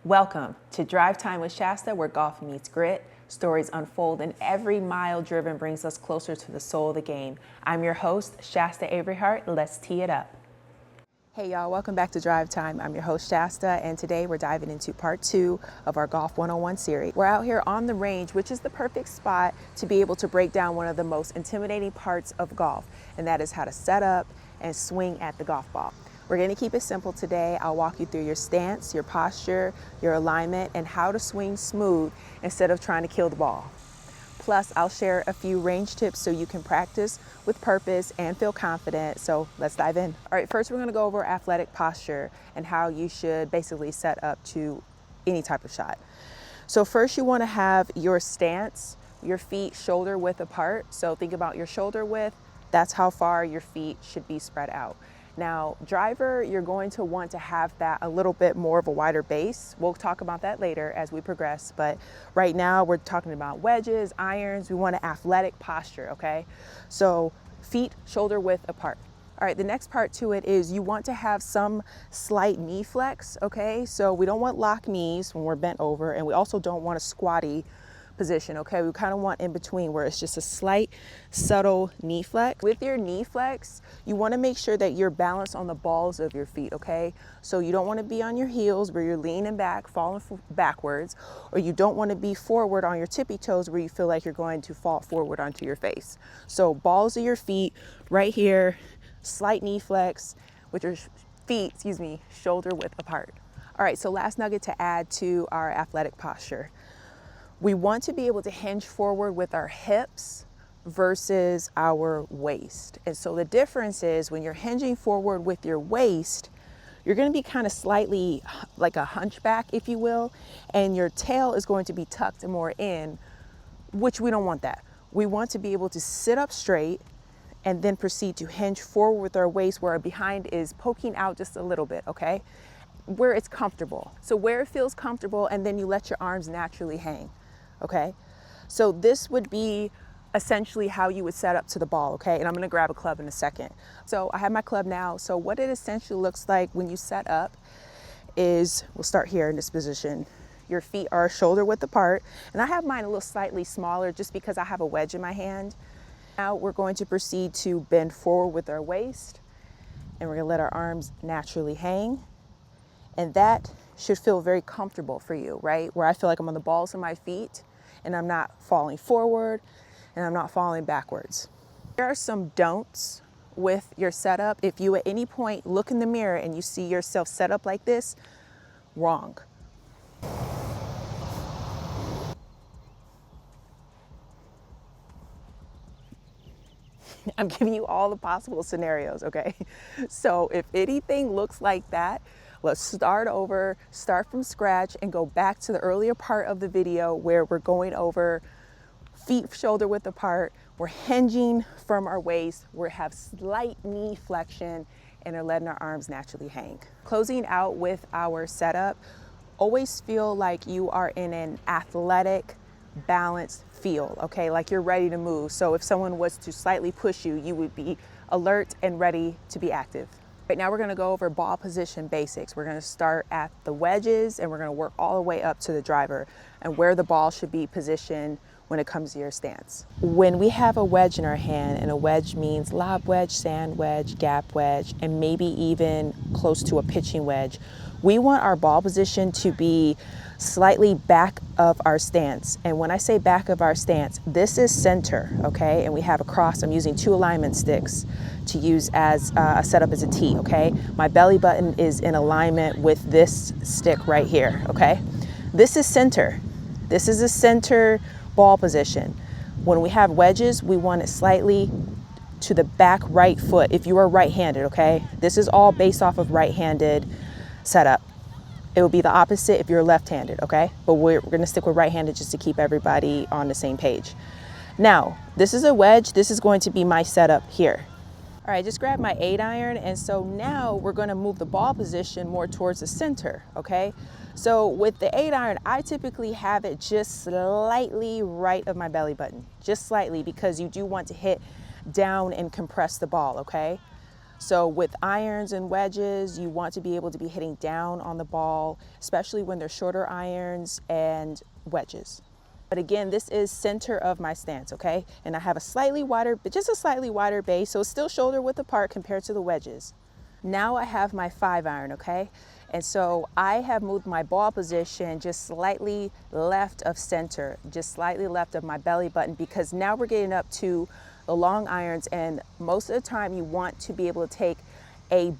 Welcome to Drive Time with Shasta, where golf meets grit, stories unfold, and every mile driven brings us closer to the soul of the game. I'm your host, Shasta Averyhart. Let's tee it up. Hey y'all, welcome back to Drive Time. I'm your host Shasta, and today we're diving into part 2 of our Golf 101 series. We're out here on the range, which is the perfect spot to be able to break down one of the most intimidating parts of golf, and that is how to set up and swing at the golf ball. We're going to keep it simple today. I'll walk you through your stance, your posture, your alignment, and how to swing smooth instead of trying to kill the ball. Plus, I'll share a few range tips so you can practice with purpose and feel confident. So let's dive in. All right, first we're going to go over athletic posture and how you should basically set up to any type of shot. So first you want to have your stance, your feet shoulder width apart. So think about your shoulder width. That's how far your feet should be spread out. Now, driver, you're going to want to have that a little bit more of a wider base. We'll talk about that later as we progress, but right now we're talking about wedges, irons. We want an athletic posture, okay? So feet shoulder width apart. All right, the next part to it is you want to have some slight knee flex, okay? So we don't want locked knees when we're bent over, and we also don't want a squatty position, okay? We kind of want in between where it's just a slight, subtle knee flex. With your knee flex, you want to make sure that you're balanced on the balls of your feet, okay? So you don't want to be on your heels where you're leaning back, falling backwards, or you don't want to be forward on your tippy toes where you feel like you're going to fall forward onto your face. So balls of your feet right here, slight knee flex with your feet, shoulder width apart. All right, so last nugget to add to our athletic posture. We want to be able to hinge forward with our hips versus our waist. And so the difference is when you're hinging forward with your waist, you're going to be kind of slightly like a hunchback, if you will, and your tail is going to be tucked more in, which we don't want that. We want to be able to sit up straight and then proceed to hinge forward with our waist where our behind is poking out just a little bit, okay? Where it's comfortable. So where it feels comfortable, and then you let your arms naturally hang. Okay, so this would be essentially how you would set up to the ball, okay? And I'm gonna grab a club in a second. So I have my club now. So what it essentially looks like when you set up is, we'll start here in this position. Your feet are shoulder width apart, and I have mine a little slightly smaller just because I have a wedge in my hand. Now we're going to proceed to bend forward with our waist, and we're gonna let our arms naturally hang. And that should feel very comfortable for you, right? Where I feel like I'm on the balls of my feet and I'm not falling forward and I'm not falling backwards. There are some don'ts with your setup. If you at any point look in the mirror and you see yourself set up like this, wrong. I'm giving you all the possible scenarios, okay? So if anything looks like that, let's start over, start from scratch, and go back to the earlier part of the video where we're going over feet shoulder width apart, we're hinging from our waist, we have slight knee flexion, and are letting our arms naturally hang. Closing out with our setup, always feel like you are in an athletic, balanced feel, okay? Like you're ready to move. So if someone was to slightly push you, you would be alert and ready to be active. Right now we're gonna go over ball position basics. We're gonna start at the wedges and we're gonna work all the way up to the driver and where the ball should be positioned when it comes to your stance. When we have a wedge in our hand, and a wedge means lob wedge, sand wedge, gap wedge, and maybe even close to a pitching wedge, we want our ball position to be slightly back of our stance. And when I say back of our stance, this is center, okay? And we have a cross. I'm using 2 alignment sticks to use as a setup as a tee, okay? My belly button is in alignment with this stick right here, okay? This is center. This is a center ball position. When we have wedges, we want it slightly to the back right foot if you are right-handed, okay? This is all based off of right-handed setup. It will be the opposite if you're left-handed, okay? But we're gonna stick with right-handed just to keep everybody on the same page. Now, this is a wedge. This is going to be my setup here. All right, just grab my 8-iron, and so now we're gonna move the ball position more towards the center, okay? So with the 8-iron, I typically have it just slightly right of my belly button, just slightly, because you do want to hit down and compress the ball, okay? So with irons and wedges, you want to be able to be hitting down on the ball, especially when they're shorter irons and wedges. But again, this is center of my stance, okay? And I have a slightly wider, but just a slightly wider base, so it's still shoulder width apart compared to the wedges. Now I have my 5-iron, okay? And so I have moved my ball position just slightly left of center, just slightly left of my belly button, because now we're getting up to the long irons, and most of the time you want to be able to take a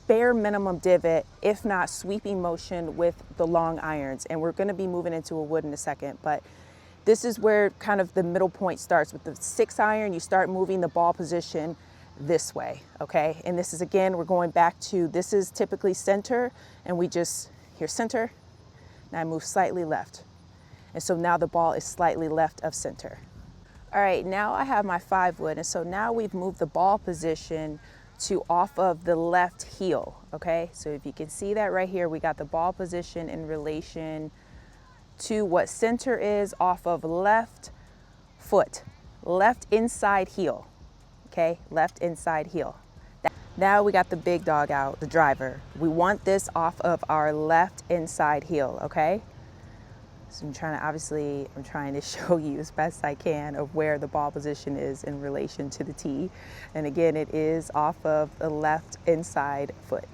bare minimum divot, if not sweeping motion with the long irons. And we're gonna be moving into a wood in a second, but this is where kind of the middle point starts. With the 6-iron, you start moving the ball position this way, okay? And this is, again, we're going back to, this is typically center, and we just, here's center, and I move slightly left. And so now the ball is slightly left of center. All right, now I have my 5-wood, and so now we've moved the ball position to off of the left heel, okay? So if you can see that right here, we got the ball position in relation to what center is off of left foot, left inside heel, okay? Left inside heel. Now we got the big dog out, the driver. We want this off of our left inside heel, okay? So I'm trying to show you as best I can of where the ball position is in relation to the tee. And again, it is off of the left inside foot.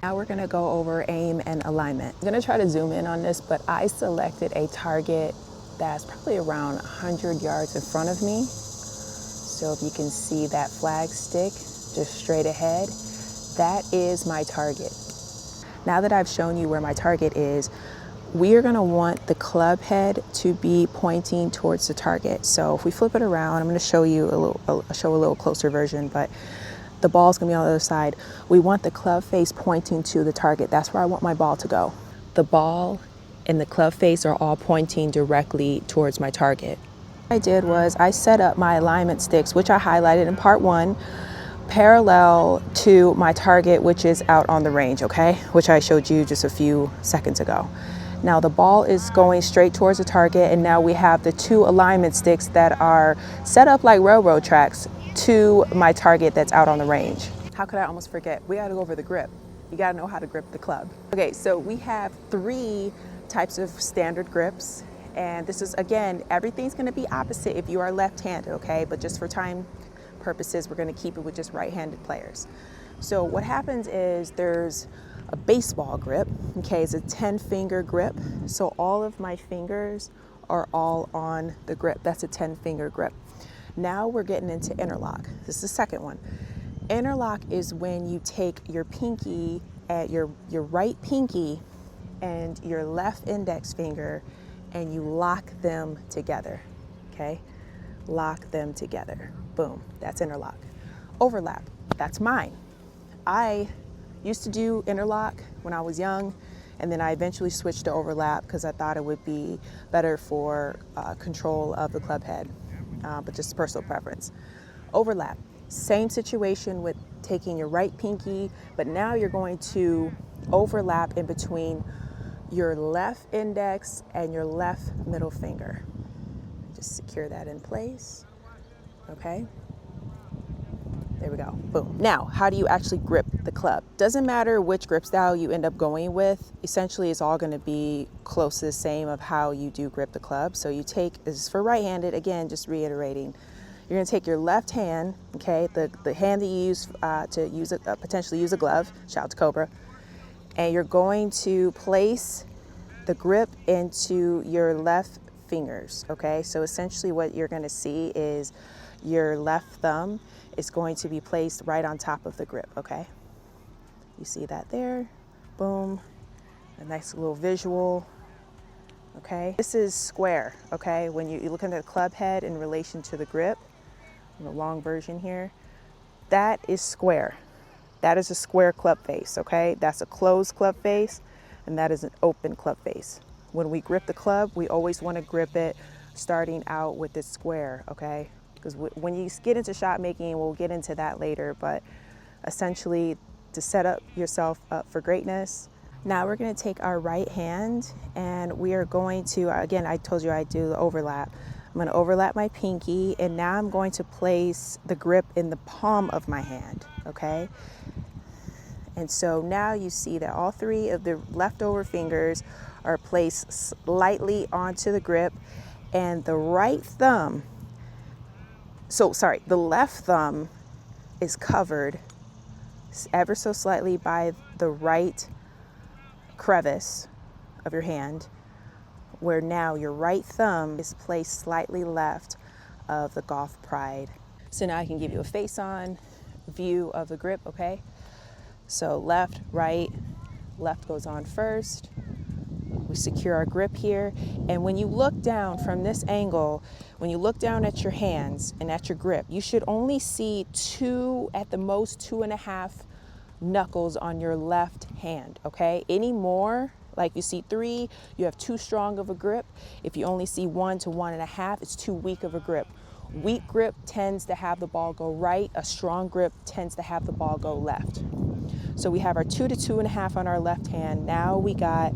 Now we're gonna go over aim and alignment. I'm gonna try to zoom in on this, but I selected a target that's probably around 100 yards in front of me. So if you can see that flag stick just straight ahead, that is my target. Now that I've shown you where my target is, we are going to want the club head to be pointing towards the target. So if we flip it around, I'm going to show you a little closer version, but the ball's going to be on the other side. We want the club face pointing to the target. That's where I want my ball to go. The ball and the club face are all pointing directly towards my target. What I did was I set up my alignment sticks, which I highlighted in part 1, parallel to my target, which is out on the range, okay? Which I showed you just a few seconds ago. Now the ball is going straight towards the target, and now we have the 2 alignment sticks that are set up like railroad tracks to my target that's out on the range. How could I almost forget? We gotta go over the grip. You gotta know how to grip the club. Okay, so we have 3 types of standard grips, and this is, again, everything's gonna be opposite if you are left-handed, okay? But just for time purposes, we're gonna keep it with just right-handed players. So what happens is there's a baseball grip, okay, it's a 10-finger grip. So all of my fingers are all on the grip. That's a 10-finger grip. Now we're getting into interlock. This is the second one. Interlock is when you take your pinky, at your right pinky and your left index finger, and you lock them together, okay? Lock them together. Boom, that's interlock. Overlap, that's mine. I used to do interlock when I was young, and then I eventually switched to overlap because I thought it would be better for control of the club head, but just personal preference. Overlap, same situation with taking your right pinky, but now you're going to overlap in between your left index and your left middle finger. Just secure that in place, okay? There we go, boom. Now, how do you actually grip the club? Doesn't matter which grip style you end up going with. Essentially, it's all gonna be close to the same of how you do grip the club. So you take, this is for right-handed, again, just reiterating. You're gonna take your left hand, okay, the hand that you use to potentially use a glove, shout out to Cobra, and you're going to place the grip into your left fingers, okay? So essentially what you're gonna see is your left thumb is going to be placed right on top of the grip, okay? You see that there, boom, a nice little visual, okay? This is square, okay? When you look at the club head in relation to the grip, the long version here, that is square. That is a square club face, okay? That's a closed club face, and that is an open club face. When we grip the club, we always wanna grip it starting out with this square, okay? Because when you get into shot making, we'll get into that later, but essentially to set up yourself up for greatness. Now we're gonna take our right hand and we are going to, again, I told you I do the overlap. I'm going to overlap my pinky, and now I'm going to place the grip in the palm of my hand, okay? And so now you see that all three of the leftover fingers are placed slightly onto the grip, and the left thumb is covered ever so slightly by the right crevice of your hand, where now your right thumb is placed slightly left of the golf pride. So now I can give you a face-on view of the grip, okay? So left, right, left goes on first. We secure our grip here. And when you look down from this angle, when you look down at your hands and at your grip, you should only see at the most 2.5 knuckles on your left hand, okay? Any more, like you see 3, you have too strong of a grip. If you only see 1 to 1.5, it's too weak of a grip. Weak grip tends to have the ball go right. A strong grip tends to have the ball go left. So we have our 2 to 2.5 on our left hand. Now we got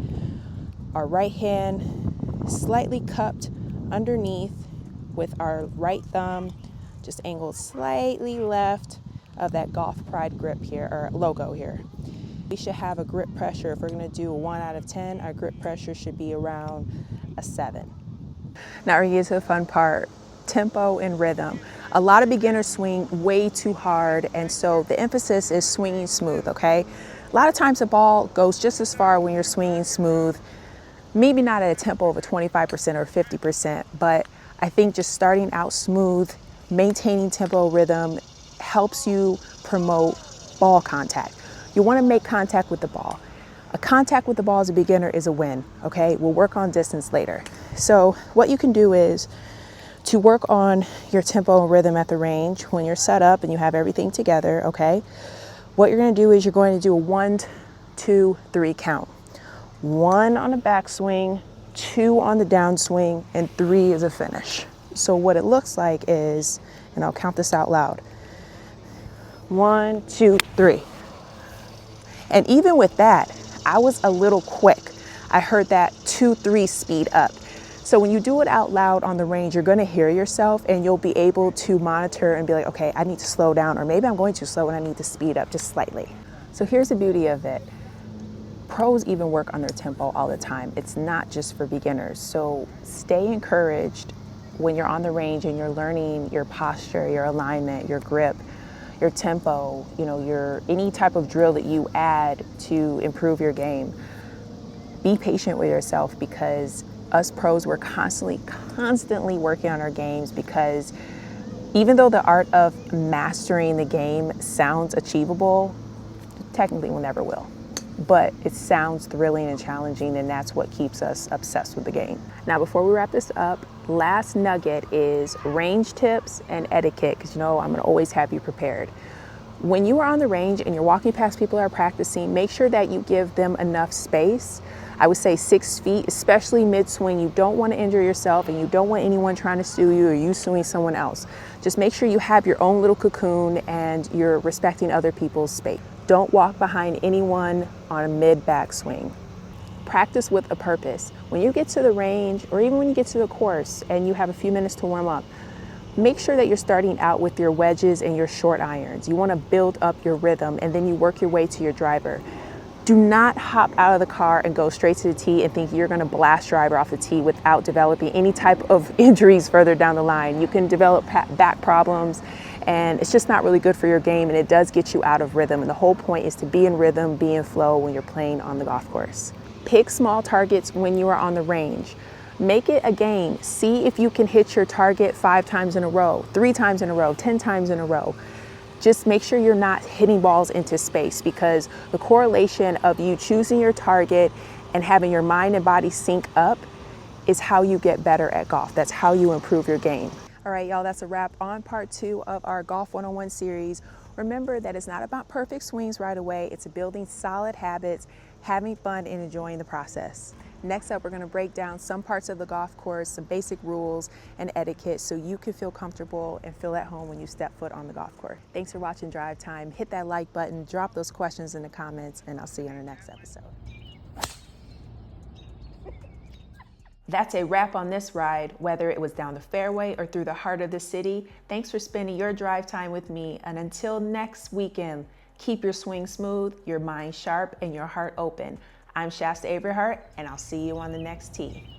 our right hand slightly cupped underneath with our right thumb just angled slightly left of that golf pride grip here, or logo here. We should have a grip pressure. If we're going to do a 1 out of 10, our grip pressure should be around a 7. Now we're getting to the fun part, tempo and rhythm. A lot of beginners swing way too hard, and so the emphasis is swinging smooth, okay? A lot of times the ball goes just as far when you're swinging smooth, maybe not at a tempo of a 25% or 50%, but I think just starting out smooth, maintaining tempo rhythm helps you promote ball contact. You want to make contact with the ball. A contact with the ball as a beginner is a win, okay? We'll work on distance later. So what you can do is to work on your tempo and rhythm at the range when you're set up and you have everything together, okay? What you're going to do is you're going to do a 1, 2, 3 count. 1 on the backswing, 2 on the downswing, and 3 is a finish. So what it looks like is, and I'll count this out loud, 1, 2, 3. And even with that, I was a little quick. I heard that 2, 3 speed up. So when you do it out loud on the range, you're going to hear yourself and you'll be able to monitor and be like, okay, I need to slow down, or maybe I'm going too slow and I need to speed up just slightly. So here's the beauty of it. Pros even work on their tempo all the time. It's not just for beginners. So stay encouraged when you're on the range and you're learning your posture, your alignment, your grip, your tempo, any type of drill that you add to improve your game. Be patient with yourself, because us pros, we're constantly working on our games, because even though the art of mastering the game sounds achievable, technically we never will. But it sounds thrilling and challenging, and that's what keeps us obsessed with the game. Now, before we wrap this up, last nugget is range tips and etiquette, because I'm gonna always have you prepared. When you are on the range and you're walking past people that are practicing, make sure that you give them enough space. I would say 6 feet, especially mid-swing. You don't want to injure yourself, and you don't want anyone trying to sue you or you suing someone else. Just make sure you have your own little cocoon and you're respecting other people's space. Don't walk behind anyone on a mid-back swing. Practice with a purpose. When you get to the range, or even when you get to the course and you have a few minutes to warm up, make sure that you're starting out with your wedges and your short irons. You want to build up your rhythm, and then you work your way to your driver. Do not hop out of the car and go straight to the tee and think you're going to blast driver off the tee without developing any type of injuries further down the line. You can develop back problems, and it's just not really good for your game, and it does get you out of rhythm. And the whole point is to be in rhythm, be in flow when you're playing on the golf course. Pick small targets when you are on the range. Make it a game. See if you can hit your target 5 times in a row, 3 times in a row, 10 times in a row. Just make sure you're not hitting balls into space, because the correlation of you choosing your target and having your mind and body sync up is how you get better at golf. That's how you improve your game. All right, y'all, that's a wrap on part 2 of our Golf 101 series. Remember that it's not about perfect swings right away. It's building solid habits, having fun, and enjoying the process. Next up, we're going to break down some parts of the golf course, some basic rules and etiquette, so you can feel comfortable and feel at home when you step foot on the golf course. Thanks for watching Drive Time. Hit that like button, drop those questions in the comments, and I'll see you on the next episode. That's a wrap on this ride, whether it was down the fairway or through the heart of the city. Thanks for spending your drive time with me. And until next weekend, keep your swing smooth, your mind sharp, and your heart open. I'm Shasta Avery Hart, and I'll see you on the next tee.